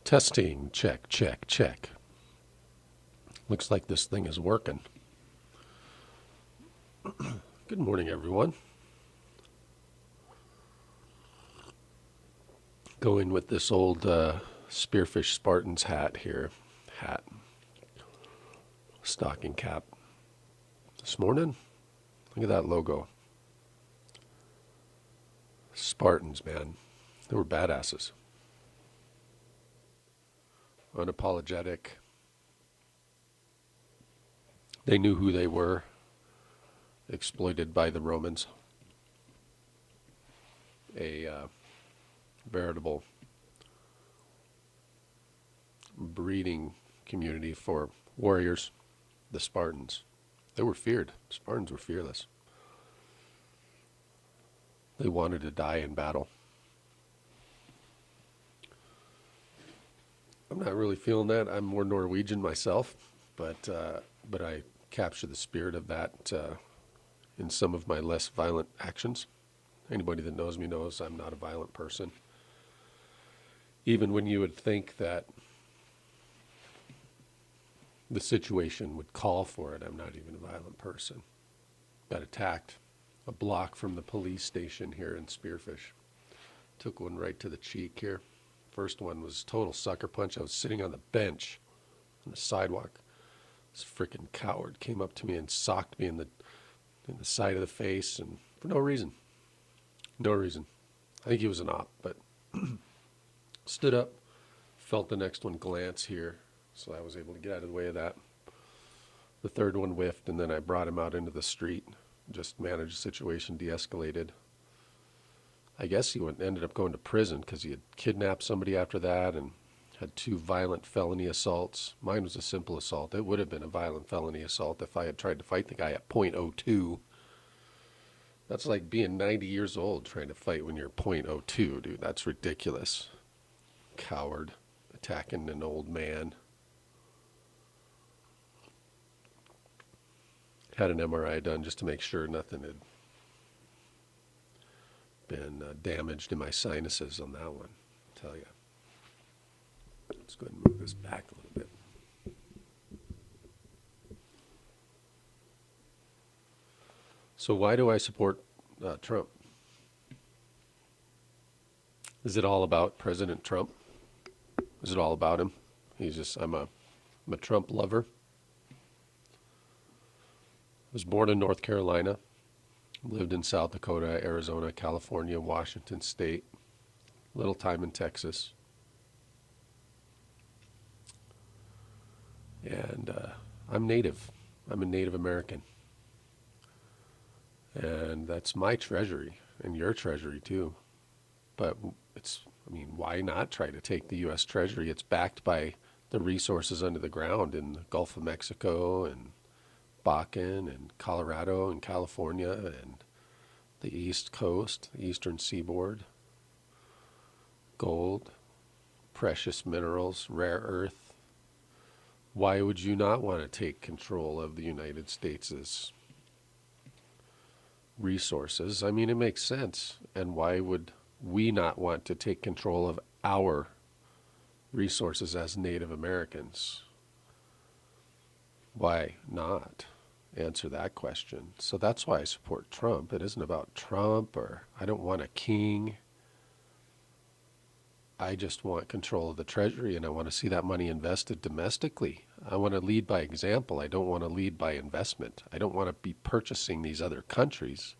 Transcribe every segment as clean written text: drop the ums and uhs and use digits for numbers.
Testing, check, check, check. Looks like this thing is working. Good morning, everyone. Going with this old Spearfish Spartans hat here. Stocking cap. This morning, look at that logo. Spartans, man. They were badasses. Unapologetic. They knew who they were. Exploited by the Romans. A veritable breeding community for warriors, the Spartans. They were feared. Spartans were fearless. They wanted to die in battle. I'm not really feeling that. I'm more Norwegian myself, but I capture the spirit of that in some of my less violent actions. Anybody that knows me knows I'm not a violent person. Even when you would think that the situation would call for it, I'm not even a violent person. Got attacked a block from the police station here in Spearfish. Took one right to the cheek here. First one was total sucker punch. I was sitting on the bench on the sidewalk. This freaking coward came up to me and socked me in the side of the face, and for no reason. No reason. I think he was an op, but stood up, felt the next one glance here, so I was able to get out of the way of that. The third one whiffed, and then I brought him out into the street. Just managed the situation, de-escalated. I guess he ended up going to prison because he had kidnapped somebody after that and had 2 violent felony assaults. Mine was a simple assault. It would have been a violent felony assault if I had tried to fight the guy at .02. That's like being 90 years old trying to fight when you're .02, dude. That's ridiculous. Coward attacking an old man. Had an MRI done just to make sure nothing had been damaged in my sinuses on that one, I'll tell you. Let's go ahead and move this back a little bit. So why do I support Trump? Is it all about President Trump? Is it all about him? I'm a Trump lover. I was born in North Carolina, lived in South Dakota, Arizona, California, Washington State, little time in Texas. And I'm Native. I'm a Native American. And that's my treasury, and your treasury too. But why not try to take the U.S. Treasury? It's backed by the resources under the ground in the Gulf of Mexico and Bakken and Colorado and California and the East Coast, the Eastern Seaboard. Gold, precious minerals, rare earth. Why would you not want to take control of the United States' resources? I mean, it makes sense. And why would we not want to take control of our resources as Native Americans? Why not? Answer that question. So that's why I support Trump. It isn't about Trump, or I don't want a king. I just want control of the treasury, and I want to see that money invested domestically. I want to lead by example. I don't want to lead by investment. I don't want to be purchasing these other countries.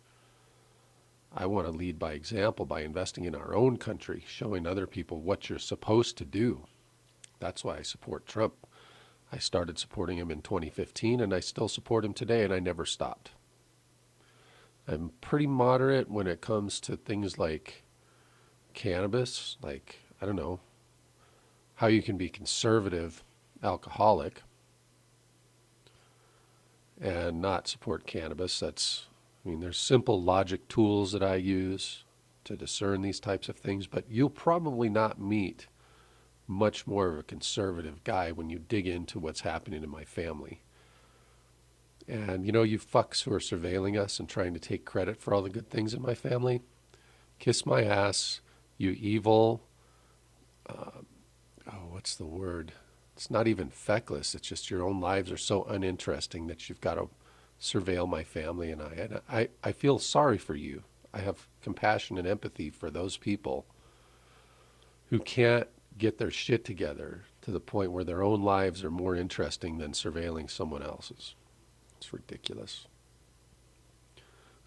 I want to lead by example by investing in our own country, showing other people what you're supposed to do. That's why I support Trump. I started supporting him in 2015, and I still support him today, and I never stopped. I'm pretty moderate when it comes to things like cannabis, like, I don't know, how you can be conservative alcoholic and not support cannabis. There's simple logic tools that I use to discern these types of things, but you'll probably not meet much more of a conservative guy when you dig into what's happening in my family. And you fucks who are surveilling us and trying to take credit for all the good things in my family, kiss my ass, you evil, what's the word? It's not even feckless. It's just your own lives are so uninteresting that you've got to surveil my family and I. And I feel sorry for you. I have compassion and empathy for those people who can't get their shit together to the point where their own lives are more interesting than surveilling someone else's. It's ridiculous.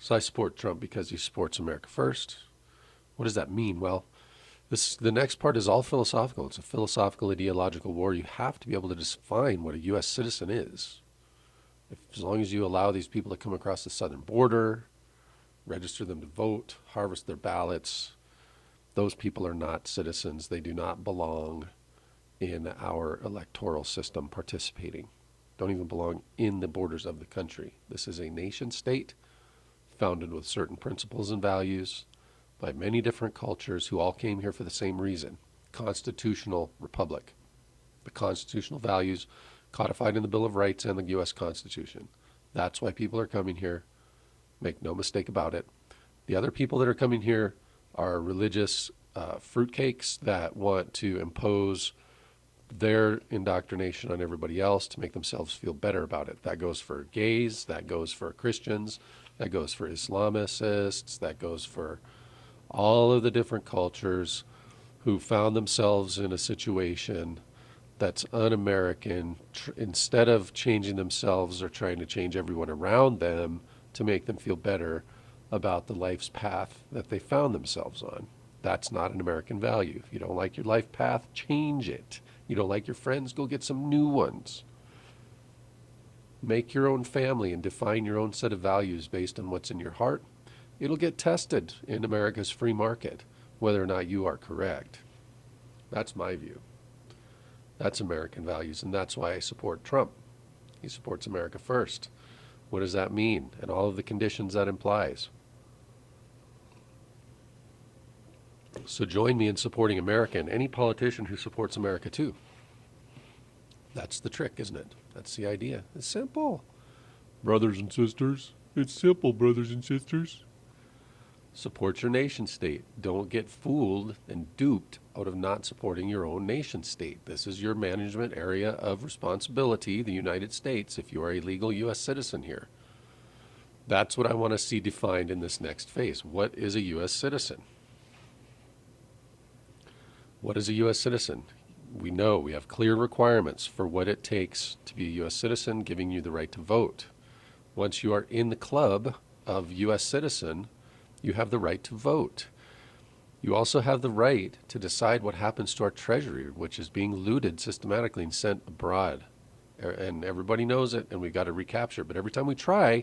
So I support Trump because he supports America first. What does that mean? Well, the next part is all philosophical. It's a philosophical ideological war. You have to be able to define what a U.S. citizen is. As long as you allow these people to come across the southern border, register them to vote, harvest their ballots, those people are not citizens. They do not belong in our electoral system participating. Don't even belong in the borders of the country. This is a nation state founded with certain principles and values by many different cultures who all came here for the same reason. Constitutional republic. The constitutional values codified in the Bill of Rights and the U.S. Constitution. That's why people are coming here. Make no mistake about it. The other people that are coming here are religious fruitcakes that want to impose their indoctrination on everybody else to make themselves feel better about it. That goes for gays, that goes for Christians, that goes for Islamicists, that goes for all of the different cultures who found themselves in a situation that's un-American. Instead of changing themselves or trying to change everyone around them to make them feel better about the life's path that they found themselves on. That's not an American value. If you don't like your life path, change it. You don't like your friends, go get some new ones. Make your own family and define your own set of values based on what's in your heart. It'll get tested in America's free market, whether or not you are correct. That's my view. That's American values, and that's why I support Trump. He supports America first. What does that mean? And all of the conditions that implies. So join me in supporting America and any politician who supports America too. That's the trick, isn't it? That's the idea. It's simple. Brothers and sisters, it's simple, brothers and sisters. Support your nation state. Don't get fooled and duped out of not supporting your own nation state. This is your management area of responsibility, the United States, if you are a legal U.S. citizen here. That's what I want to see defined in this next phase. What is a U.S. citizen? What is a U.S. citizen? We know we have clear requirements for what it takes to be a U.S. citizen, giving you the right to vote. Once you are in the club of U.S. citizen, you have the right to vote. You also have the right to decide what happens to our treasury, which is being looted systematically and sent abroad. And everybody knows it, and we've got to recapture. But every time we try,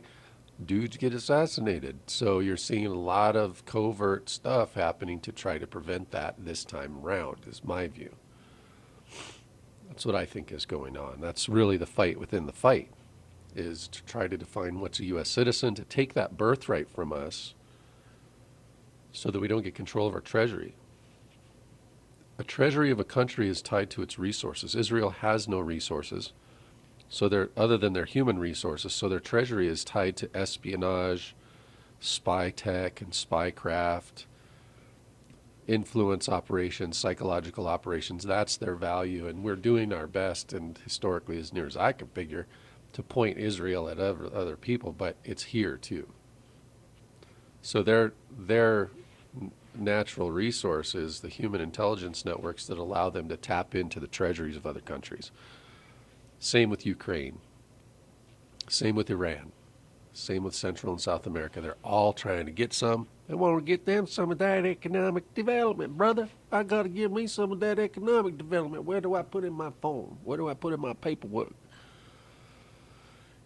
dudes get assassinated. So you're seeing a lot of covert stuff happening to try to prevent that this time around, is my view. That's what I think is going on. That's really the fight within the fight, is to try to define what's a U.S. citizen, to take that birthright from us so that we don't get control of our treasury. A treasury of a country is tied to its resources. Israel has no resources, so they're other than their human resources, so their treasury is tied to espionage, spy tech and spycraft, influence operations, psychological operations. That's their value, and we're doing our best, and historically, as near as I can figure, to point Israel at other people, but it's here too. So their natural resources, the human intelligence networks that allow them to tap into the treasuries of other countries. Same with Ukraine. Same with Iran. Same with Central and South America. They're all trying to get some. They want to get them some of that economic development, brother. I got to give me some of that economic development. Where do I put in my phone? Where do I put in my paperwork?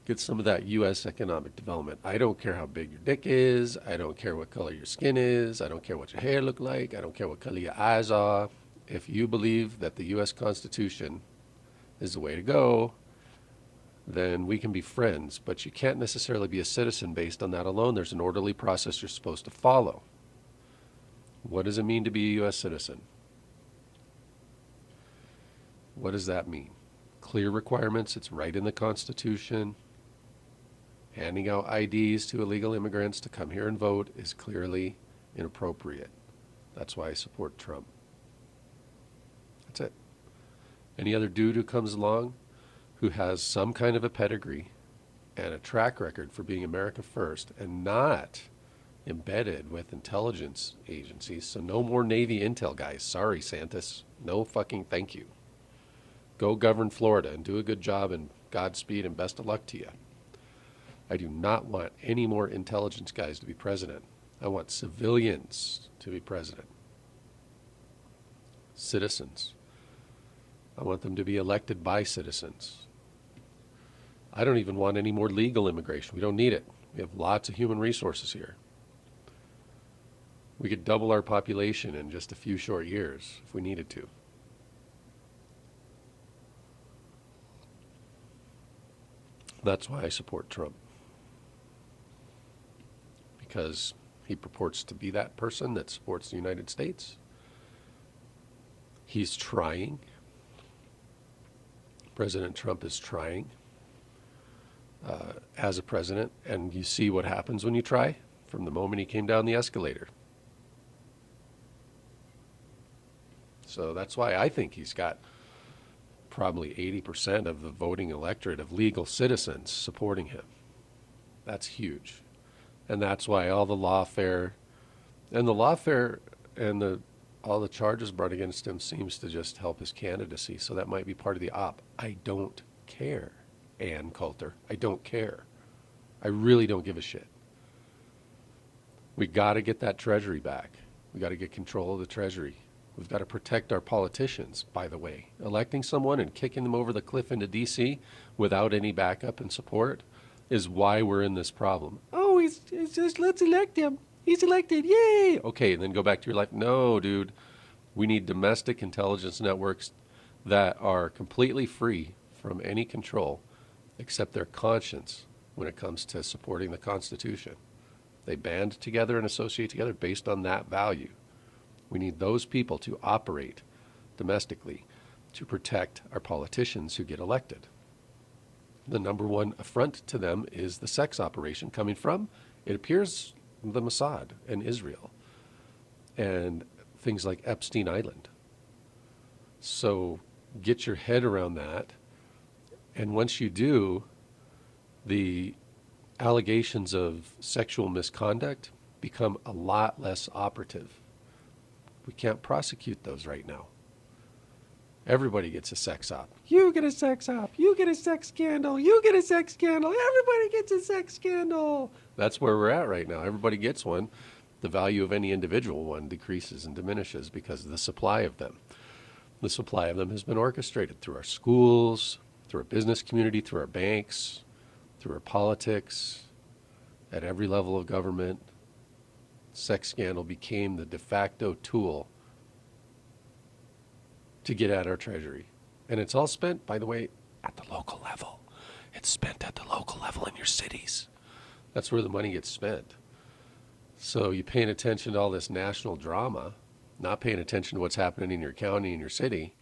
Get some of that U.S. economic development. I don't care how big your dick is. I don't care what color your skin is. I don't care what your hair look like. I don't care what color your eyes are. If you believe that the U.S. Constitution is the way to go, then we can be friends. But you can't necessarily be a citizen based on that alone. There's an orderly process you're supposed to follow. What does it mean to be a U.S. citizen? What does that mean? Clear requirements. It's right in the Constitution. Handing out IDs to illegal immigrants to come here and vote is clearly inappropriate. That's why I support Trump. That's it. Any other dude who comes along who has some kind of a pedigree and a track record for being America first and not embedded with intelligence agencies. So no more Navy intel guys. Sorry, Santis. No fucking thank you. Go govern Florida and do a good job, and Godspeed and best of luck to you. I do not want any more intelligence guys to be president. I want civilians to be president. Citizens. I want them to be elected by citizens. I don't even want any more legal immigration. We don't need it. We have lots of human resources here. We could double our population in just a few short years if we needed to. That's why I support Trump. Because he purports to be that person that supports the United States. He's trying. President Trump is trying as a president, and you see what happens when you try from the moment he came down the escalator. So that's why I think he's got probably 80% of the voting electorate of legal citizens supporting him. That's huge. And that's why all the lawfare and all the charges brought against him seems to just help his candidacy. So that might be part of the op. I don't care, Ann Coulter. I don't care. I really don't give a shit. We got to get that treasury back. We got to get control of the treasury. We've got to protect our politicians, by the way. Electing someone and kicking them over the cliff into D.C. without any backup and support is why we're in this problem. Oh, it's just, let's elect him. He's elected, yay! Okay, and then go back to your life. No, dude. We need domestic intelligence networks that are completely free from any control except their conscience when it comes to supporting the Constitution. They band together and associate together based on that value. We need those people to operate domestically to protect our politicians who get elected. The number one affront to them is the sex operation coming from, it appears, the Mossad and Israel and things like Epstein Island. So get your head around that. And once you do, the allegations of sexual misconduct become a lot less operative. We can't prosecute those right now. Everybody gets a sex op. You get a sex op. You get a sex scandal. You get a sex scandal. Everybody gets a sex scandal. That's where we're at right now. Everybody gets one. The value of any individual one decreases and diminishes because of the supply of them. The supply of them has been orchestrated through our schools, through our business community, through our banks, through our politics, at every level of government. Sex scandal became the de facto tool to get at our treasury. And it's all spent, by the way, at the local level. It's spent at the local level in your cities. That's where the money gets spent. So you paying attention to all this national drama, not paying attention to what's happening in your county and your city,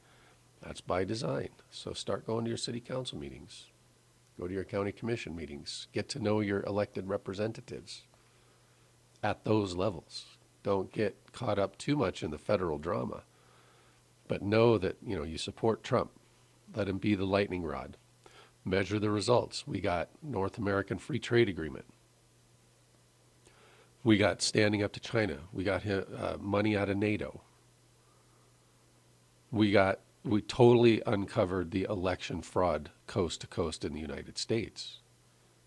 that's by design. So start going to your city council meetings. Go to your county commission meetings. Get to know your elected representatives at those levels. Don't get caught up too much in the federal drama. But know that, you support Trump. Let him be the lightning rod. Measure the results. We got North American Free Trade Agreement. We got standing up to China. We got money out of NATO. We totally uncovered the election fraud coast to coast in the United States.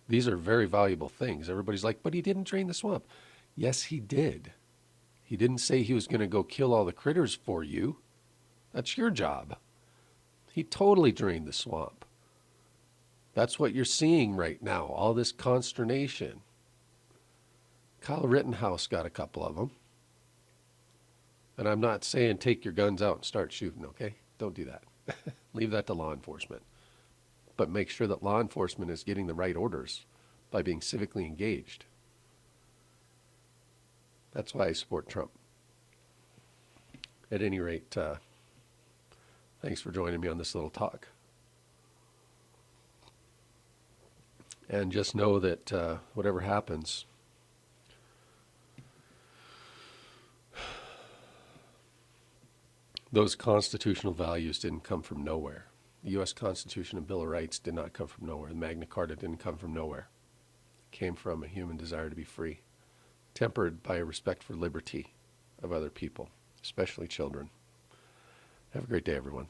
These are very valuable things. Everybody's like, but he didn't drain the swamp. Yes, he did. He didn't say he was going to go kill all the critters for you. That's your job. He totally drained the swamp. That's what you're seeing right now, all this consternation. Kyle Rittenhouse got a couple of them. And I'm not saying take your guns out and start shooting, okay? Don't do that. Leave that to law enforcement. But make sure that law enforcement is getting the right orders by being civically engaged. That's why I support Trump. At any rate, thanks for joining me on this little talk. And just know that whatever happens, Those constitutional values didn't come from nowhere. The U.S. Constitution and Bill of Rights did not come from nowhere. The Magna Carta didn't come from nowhere. It came from a human desire to be free, tempered by a respect for liberty of other people, especially children. Have a great day, everyone.